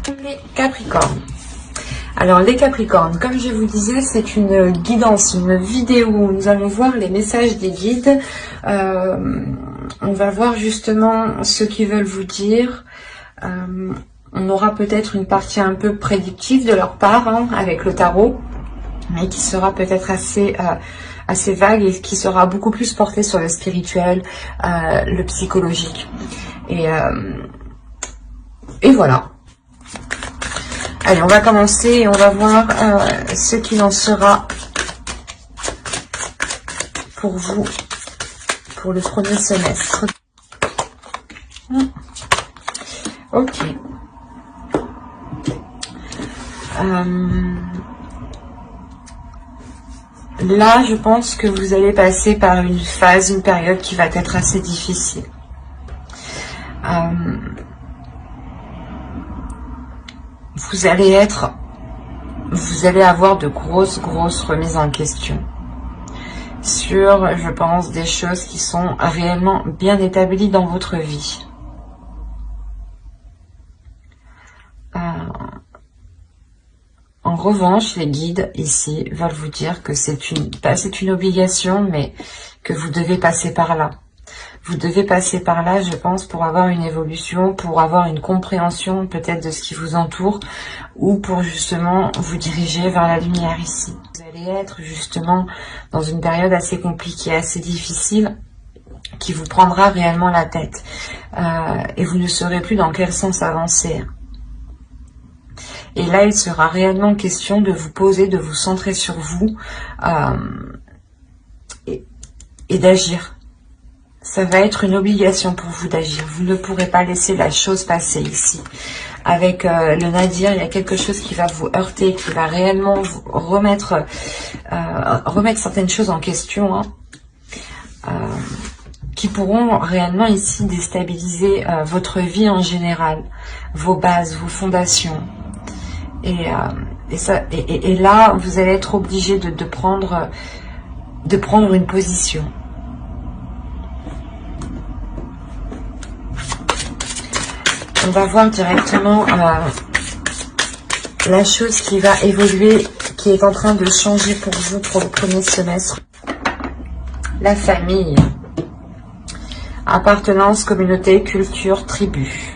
Les Capricornes. Alors les Capricornes, comme je vous disais, c'est une guidance, une vidéo où nous allons voir les messages des guides. On va voir justement ce qu'ils veulent vous dire. On aura peut-être une partie un peu prédictive de leur part avec le tarot, mais qui sera peut-être assez vague et qui sera beaucoup plus portée sur le spirituel, le psychologique. Et voilà. Allez, on va commencer et on va voir ce qu'il en sera pour vous pour le premier semestre. Ok. Là, je pense que vous allez passer par une phase, une période qui va être assez difficile. Vous allez avoir de grosses remises en question sur, je pense, des choses qui sont réellement bien établies dans votre vie. En revanche, les guides ici veulent vous dire que c'est une obligation, mais que vous devez passer par là. Vous devez passer par là, je pense, pour avoir une évolution, pour avoir une compréhension peut-être de ce qui vous entoure, ou pour justement vous diriger vers la lumière ici. Vous allez être justement dans une période assez compliquée, assez difficile, qui vous prendra réellement la tête. Et vous ne saurez plus dans quel sens avancer. Et là, il sera réellement question de vous poser, de vous centrer sur vous et d'agir. Ça va être une obligation pour vous d'agir. Vous ne pourrez pas laisser la chose passer ici. Avec le Nadir, il y a quelque chose qui va vous heurter, qui va réellement vous remettre certaines choses en question, qui pourront réellement ici déstabiliser votre vie en général, vos bases, vos fondations. Et là, vous allez être obligé de prendre une position. On va voir directement la chose qui va évoluer, qui est en train de changer pour vous pour le premier semestre. La famille. Appartenance, communauté, culture, tribu.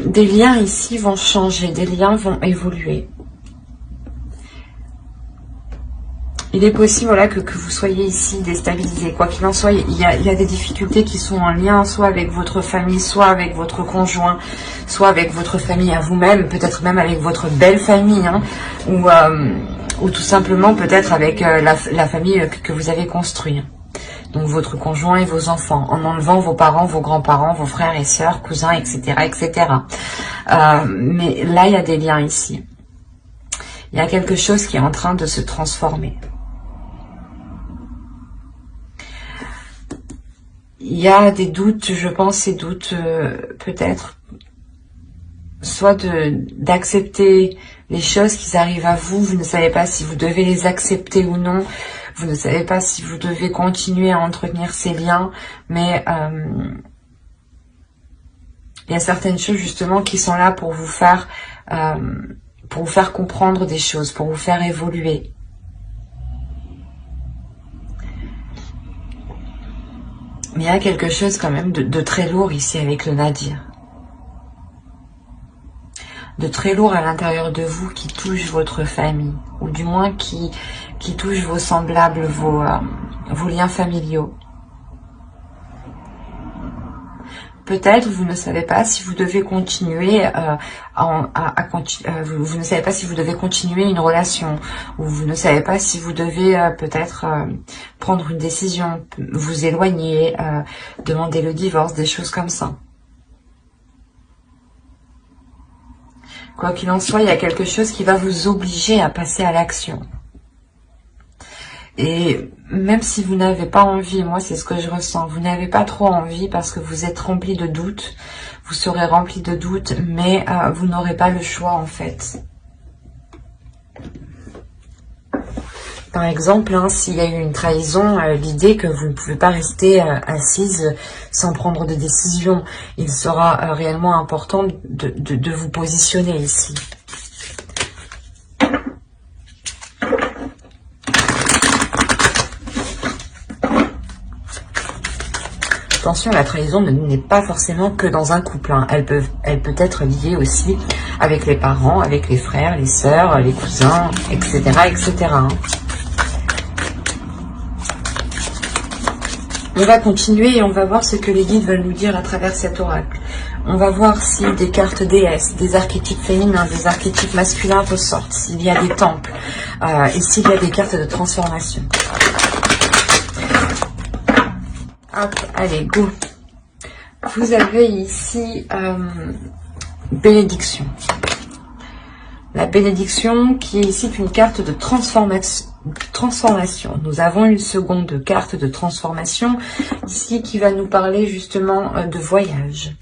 Des liens ici vont changer, des liens vont évoluer. Il est possible voilà, que vous soyez ici déstabilisé. Quoi qu'il en soit, il y a des difficultés qui sont en lien soit avec votre famille, soit avec votre conjoint, soit avec votre famille à vous-même, peut-être même avec votre belle famille, ou tout simplement peut-être avec la famille que vous avez construite. Donc votre conjoint et vos enfants, en enlevant vos parents, vos grands-parents, vos frères et sœurs, cousins, etc. etc. Mais là, il y a des liens ici. Il y a quelque chose qui est en train de se transformer. Il y a des doutes, je pense, ces doutes peut-être, soit d'accepter les choses qui arrivent à vous, vous ne savez pas si vous devez les accepter ou non, vous ne savez pas si vous devez continuer à entretenir ces liens, mais il y a certaines choses justement qui sont là pour vous faire comprendre des choses, pour vous faire évoluer. Mais il y a quelque chose quand même de très lourd ici avec le Nadir. De très lourd à l'intérieur de vous qui touche votre famille. Ou du moins qui touche vos semblables, vos liens familiaux. Peut-être vous ne savez pas si vous devez continuer vous ne savez pas si vous devez continuer une relation, ou vous ne savez pas si vous devez peut-être prendre une décision, vous éloigner, demander le divorce, des choses comme ça. Quoi qu'il en soit, il y a quelque chose qui va vous obliger à passer à l'action. Et même si vous n'avez pas envie, moi c'est ce que je ressens, vous n'avez pas trop envie parce que vous êtes rempli de doutes, vous serez rempli de doutes, mais vous n'aurez pas le choix en fait. Par exemple, hein, s'il y a eu une trahison, l'idée que vous ne pouvez pas rester assise sans prendre de décision. Il sera réellement important de vous positionner ici. Attention, la trahison n'est pas forcément que dans un couple. Hein. Elle peut être liée aussi avec les parents, avec les frères, les sœurs, les cousins, etc. etc. hein. On va continuer et on va voir ce que les guides veulent nous dire à travers cet oracle. On va voir si des cartes déesses, des archétypes féminins, des archétypes masculins ressortent, s'il y a des temples et s'il y a des cartes de transformation. Hop, allez, go. Vous avez ici bénédiction. La bénédiction qui est ici une carte de transformation. Nous avons une seconde carte de transformation ici qui va nous parler justement de voyage.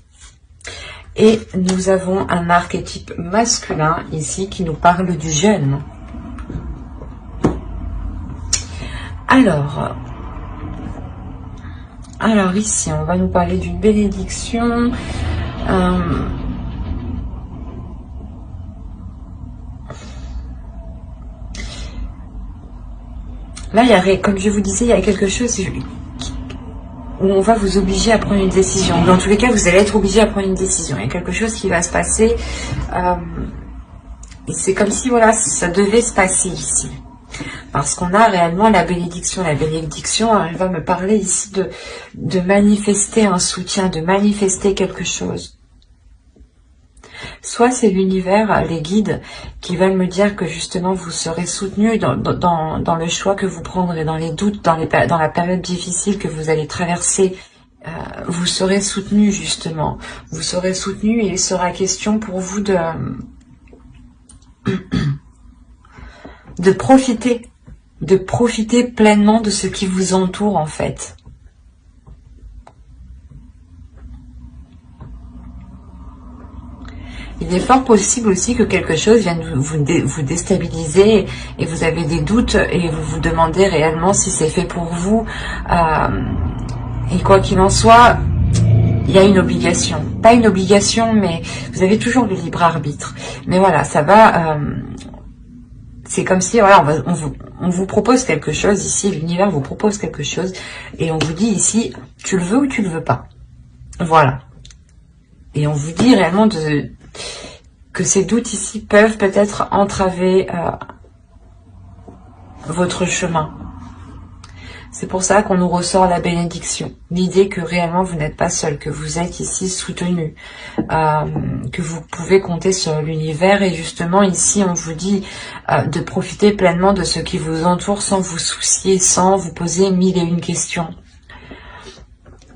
Et nous avons un archétype masculin ici qui nous parle du jeûne. Alors ici, on va nous parler d'une bénédiction. Là, comme je vous disais, il y a quelque chose où on va vous obliger à prendre une décision. Dans tous les cas, vous allez être obligé à prendre une décision. Il y a quelque chose qui va se passer. Et c'est comme si, voilà, ça devait se passer ici. Parce qu'on a réellement la bénédiction. La bénédiction, elle va me parler ici de manifester un soutien, de manifester quelque chose. Soit c'est l'univers, les guides, qui veulent me dire que justement vous serez soutenu dans le choix que vous prendrez, dans les doutes, dans la période difficile que vous allez traverser. Vous serez soutenu justement. Vous serez soutenu et il sera question pour vous de profiter pleinement de ce qui vous entoure en fait. Il est fort possible aussi que quelque chose vienne vous déstabiliser et vous avez des doutes et vous vous demandez réellement si c'est fait pour vous. Et quoi qu'il en soit, il y a une obligation. Pas une obligation, mais vous avez toujours le libre arbitre. Mais voilà, ça va... c'est comme si, voilà, on vous propose quelque chose ici, l'univers vous propose quelque chose, et on vous dit ici, tu le veux ou tu le veux pas. Voilà. Et on vous dit réellement que ces doutes ici peuvent peut-être entraver votre chemin. C'est pour ça qu'on nous ressort la bénédiction. L'idée que réellement vous n'êtes pas seul, que vous êtes ici soutenu, que vous pouvez compter sur l'univers. Et justement ici on vous dit de profiter pleinement de ce qui vous entoure sans vous soucier, sans vous poser 1001 questions.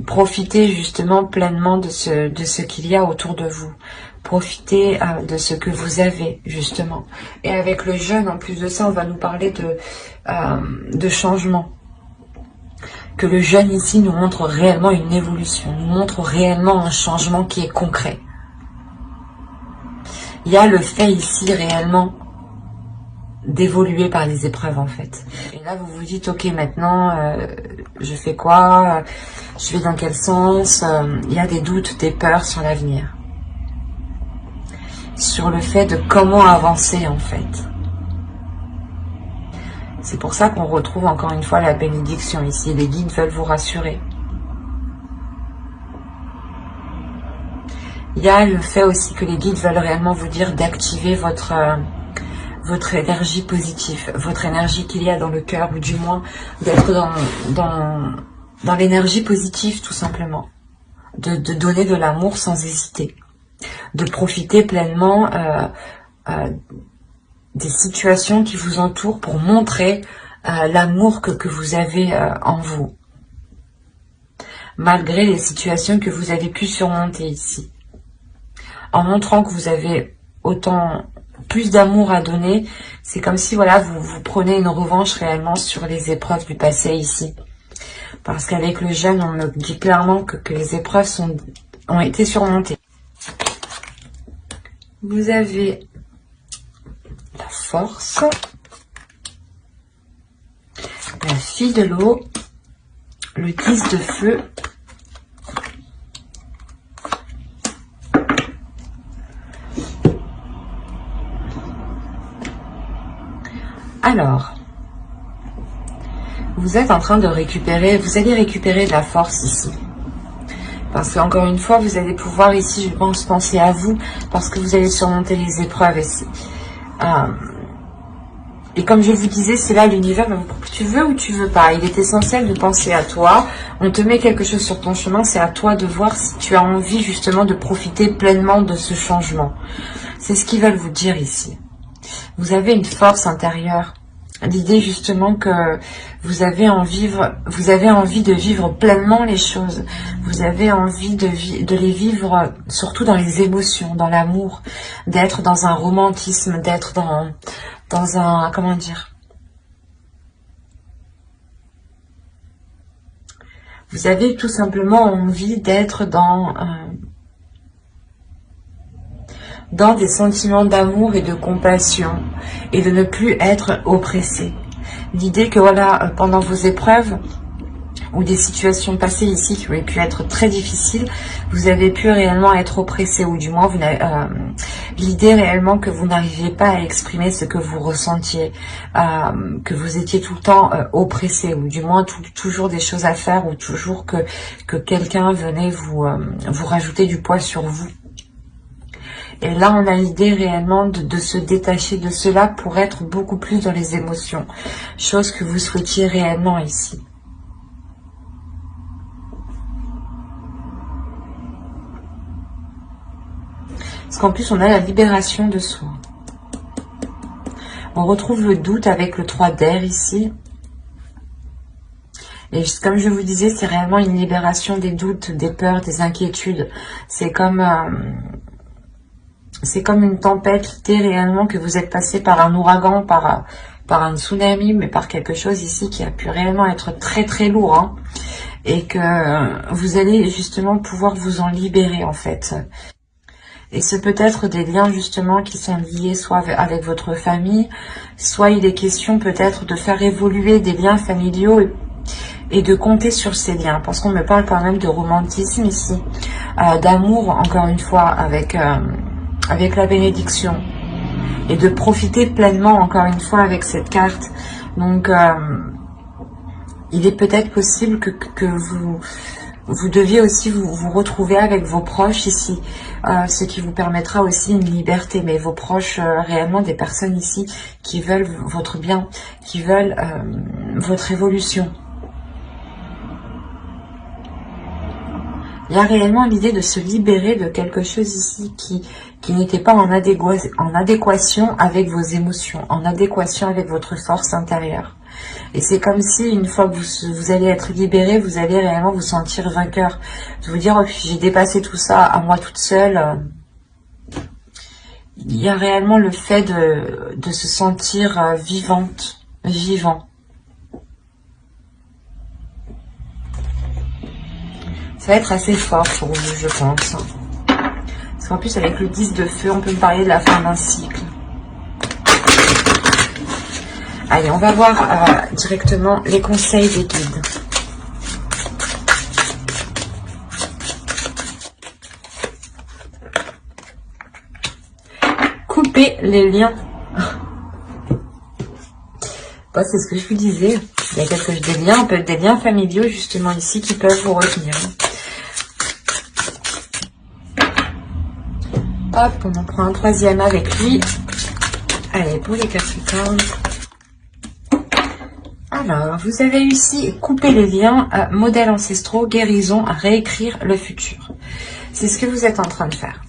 Profitez justement pleinement de ce qu'il y a autour de vous. Profitez de ce que vous avez justement. Et avec le jeûne, en plus de ça, on va nous parler de changement. Que le jeûne ici nous montre réellement une évolution, nous montre réellement un changement qui est concret. Il y a le fait ici réellement d'évoluer par les épreuves en fait. Et là vous vous dites ok maintenant je fais quoi, je vais dans quel sens, il y a des doutes, des peurs sur l'avenir. Sur le fait de comment avancer en fait. C'est pour ça qu'on retrouve encore une fois la bénédiction ici. Les guides veulent vous rassurer. Il y a le fait aussi que les guides veulent réellement vous dire d'activer votre énergie positive, votre énergie qu'il y a dans le cœur, ou du moins d'être dans l'énergie positive tout simplement. De donner de l'amour sans hésiter. De profiter pleinement des situations qui vous entourent pour montrer l'amour que vous avez en vous. Malgré les situations que vous avez pu surmonter ici. En montrant que vous avez autant plus d'amour à donner, c'est comme si voilà vous prenez une revanche réellement sur les épreuves du passé ici. Parce qu'avec le jeûne, on me dit clairement que les épreuves ont été surmontées. Vous avez la force, la fille de l'eau, le 10 de feu, alors, vous êtes en train de récupérer, vous allez récupérer de la force ici. Parce qu'encore une fois, vous allez pouvoir ici, je pense, penser à vous, parce que vous allez surmonter les épreuves ici. Et comme je vous disais, c'est là l'univers, tu veux ou tu veux pas. Il est essentiel de penser à toi. On te met quelque chose sur ton chemin, c'est à toi de voir si tu as envie justement de profiter pleinement de ce changement. C'est ce qu'ils veulent vous dire ici. Vous avez une force intérieure. L'idée justement que vous avez envie de vivre pleinement les choses. Vous avez envie de les vivre surtout dans les émotions, dans l'amour, d'être dans un romantisme, d'être dans un, comment dire, vous avez tout simplement envie d'être dans des sentiments d'amour et de compassion et de ne plus être oppressé. L'idée que voilà, pendant vos épreuves ou des situations passées ici qui auraient pu être très difficiles, vous avez pu réellement être oppressé, ou du moins vous l'idée réellement que vous n'arriviez pas à exprimer ce que vous ressentiez, que vous étiez tout le temps oppressé, ou du moins toujours des choses à faire, ou toujours que quelqu'un venait vous rajouter du poids sur vous. Et là, on a l'idée réellement de se détacher de cela pour être beaucoup plus dans les émotions. Chose que vous souhaitiez réellement ici. Parce qu'en plus, on a la libération de soi. On retrouve le doute avec le 3 d'air ici. Et comme je vous disais, c'est réellement une libération des doutes, des peurs, des inquiétudes. C'est comme une tempête, l'idée réellement que vous êtes passé par un ouragan, par un tsunami, mais par quelque chose ici qui a pu réellement être très très lourd, hein, et que vous allez justement pouvoir vous en libérer en fait. Et c'est peut-être des liens justement qui sont liés soit avec votre famille, soit il est question peut-être de faire évoluer des liens familiaux et de compter sur ces liens, parce qu'on me parle quand même de romantisme ici, d'amour encore une fois avec la bénédiction, et de profiter pleinement encore une fois avec cette carte. Donc il est peut-être possible que vous deviez aussi vous retrouver avec vos proches ici, ce qui vous permettra aussi une liberté, mais vos proches, réellement des personnes ici qui veulent votre bien, qui veulent votre évolution. Il y a réellement l'idée de se libérer de quelque chose ici qui n'était pas en adéquation avec vos émotions, en adéquation avec votre force intérieure. Et c'est comme si, une fois que vous allez être libéré, vous allez réellement vous sentir vainqueur. De vous dire, oh, j'ai dépassé tout ça à moi toute seule. Il y a réellement le fait de se sentir vivante, vivant. Ça va être assez fort pour vous, je pense. Parce qu'en plus, avec le 10 de feu, on peut me parler de la fin d'un cycle. Allez, on va voir directement les conseils des guides. Couper les liens. Bon, c'est ce que je vous disais. Il y a des liens, peut-être des liens familiaux justement ici qui peuvent vous retenir. Hop, on en prend un troisième avec lui. Allez, pour les Capricornes. Alors, vous avez réussi à couper les liens, modèles ancestraux, guérison, à réécrire le futur. C'est ce que vous êtes en train de faire.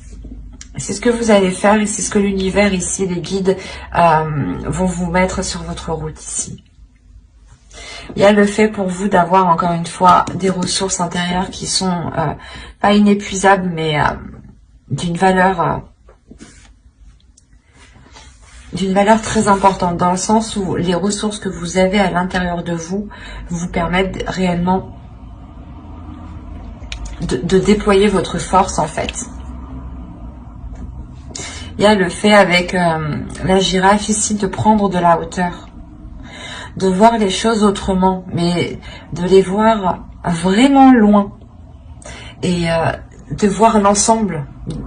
C'est ce que vous allez faire et c'est ce que l'univers ici, les guides, vont vous mettre sur votre route ici. Il y a le fait pour vous d'avoir encore une fois des ressources intérieures qui sont pas inépuisables, mais d'une valeur très importante, dans le sens où les ressources que vous avez à l'intérieur de vous vous permettent réellement de déployer votre force en fait. Il y a le fait avec la girafe ici de prendre de la hauteur. de voir les choses autrement, mais de les voir vraiment loin. Et de voir l'ensemble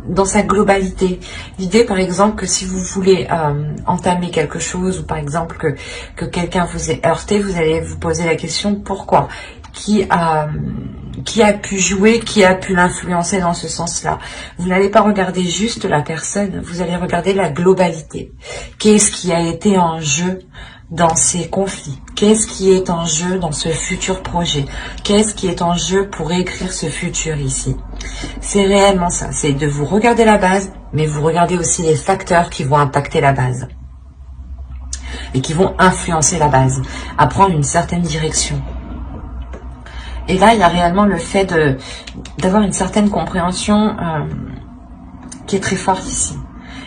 dans sa globalité. L'idée, par exemple, que si vous voulez entamer quelque chose, ou par exemple que quelqu'un vous ait heurté, vous allez vous poser la question pourquoi, qui a pu jouer, qui a pu l'influencer dans ce sens-là. Vous n'allez pas regarder juste la personne, vous allez regarder la globalité. Qu'est-ce qui a été en jeu dans ces conflits? Qu'est-ce qui est en jeu dans ce futur projet? Qu'est-ce qui est en jeu pour écrire ce futur ici? C'est réellement ça, c'est de vous regarder la base, mais vous regardez aussi les facteurs qui vont impacter la base et qui vont influencer la base à prendre une certaine direction. Et là, il y a réellement le fait d'avoir une certaine compréhension qui est très forte ici.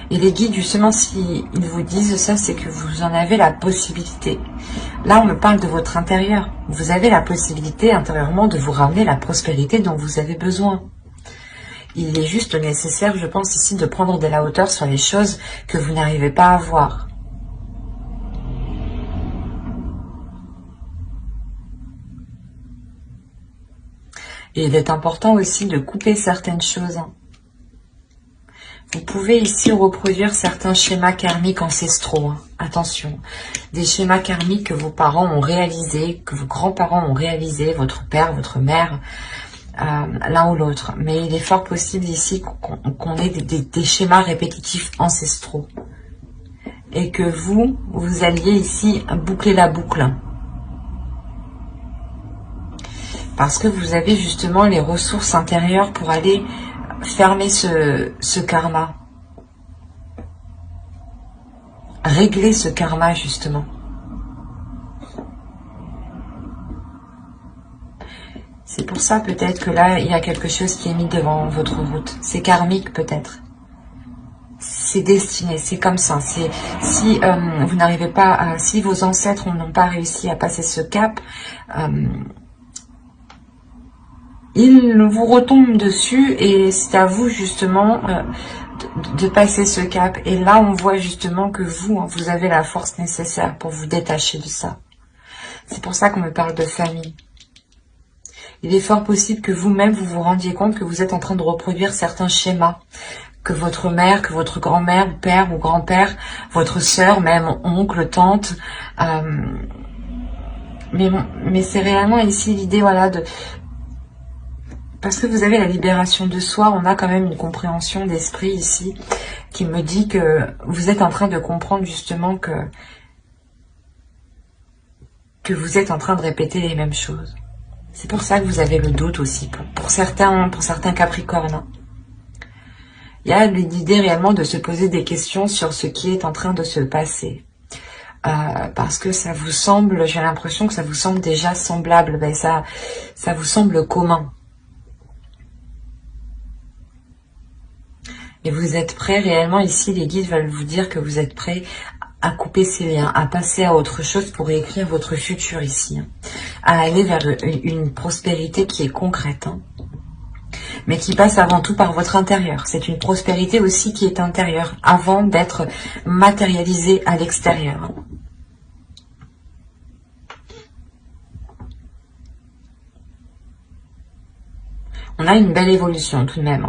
Et les guides, justement, s'ils vous disent ça, c'est que vous en avez la possibilité. Là, on me parle de votre intérieur. Vous avez la possibilité intérieurement de vous ramener la prospérité dont vous avez besoin. Il est juste nécessaire, je pense, ici, de prendre de la hauteur sur les choses que vous n'arrivez pas à voir. Et il est important aussi de couper certaines choses. Vous pouvez ici reproduire certains schémas karmiques ancestraux. Attention, des schémas karmiques que vos parents ont réalisés, que vos grands-parents ont réalisés, votre père, votre mère, l'un ou l'autre. Mais il est fort possible ici qu'on ait des schémas répétitifs ancestraux. Et que vous alliez ici boucler la boucle. Parce que vous avez justement les ressources intérieures pour aller fermer ce karma. Régler ce karma, justement. C'est pour ça peut-être que là, il y a quelque chose qui est mis devant votre route. C'est karmique peut-être. C'est destiné, c'est comme ça. Si vous n'arrivez pas si vos ancêtres n'ont pas réussi à passer ce cap, il vous retombe dessus et c'est à vous justement de passer ce cap. Et là, on voit justement que vous avez la force nécessaire pour vous détacher de ça. C'est pour ça qu'on me parle de famille. Il est fort possible que vous-même, vous vous rendiez compte que vous êtes en train de reproduire certains schémas. Que votre mère, que votre grand-mère, père ou grand-père, votre sœur, même oncle, tante... mais c'est réellement ici l'idée, voilà, parce que vous avez la libération de soi, on a quand même une compréhension d'esprit ici qui me dit que vous êtes en train de comprendre justement que vous êtes en train de répéter les mêmes choses. C'est pour ça que vous avez le doute aussi, pour certains Capricornes. Il y a l'idée réellement de se poser des questions sur ce qui est en train de se passer. Parce que ça vous semble, j'ai l'impression que ça vous semble déjà semblable, ben ça vous semble commun. Et vous êtes prêts réellement ici, les guides veulent vous dire que vous êtes prêts à couper ces liens, à passer à autre chose pour écrire votre futur ici. À aller vers une prospérité qui est concrète. Mais qui passe avant tout par votre intérieur. C'est une prospérité aussi qui est intérieure, avant d'être matérialisée à l'extérieur. On a une belle évolution tout de même.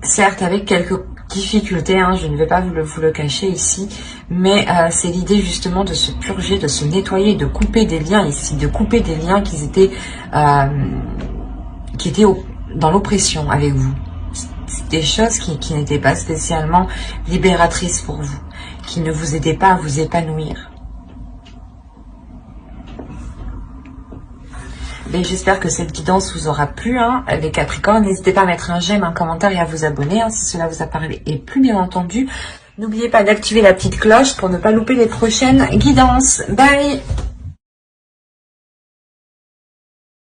Certes, avec quelques difficultés, je ne vais pas vous le cacher ici, mais c'est l'idée justement de se purger, de se nettoyer, de couper des liens ici, de couper des liens qui étaient dans l'oppression avec vous. Des choses qui n'étaient pas spécialement libératrices pour vous, qui ne vous aidaient pas à vous épanouir. Mais j'espère que cette guidance vous aura plu, les Capricornes. N'hésitez pas à mettre un j'aime, un commentaire et à vous abonner si cela vous a parlé. Et plus bien entendu, n'oubliez pas d'activer la petite cloche pour ne pas louper les prochaines guidances. Bye!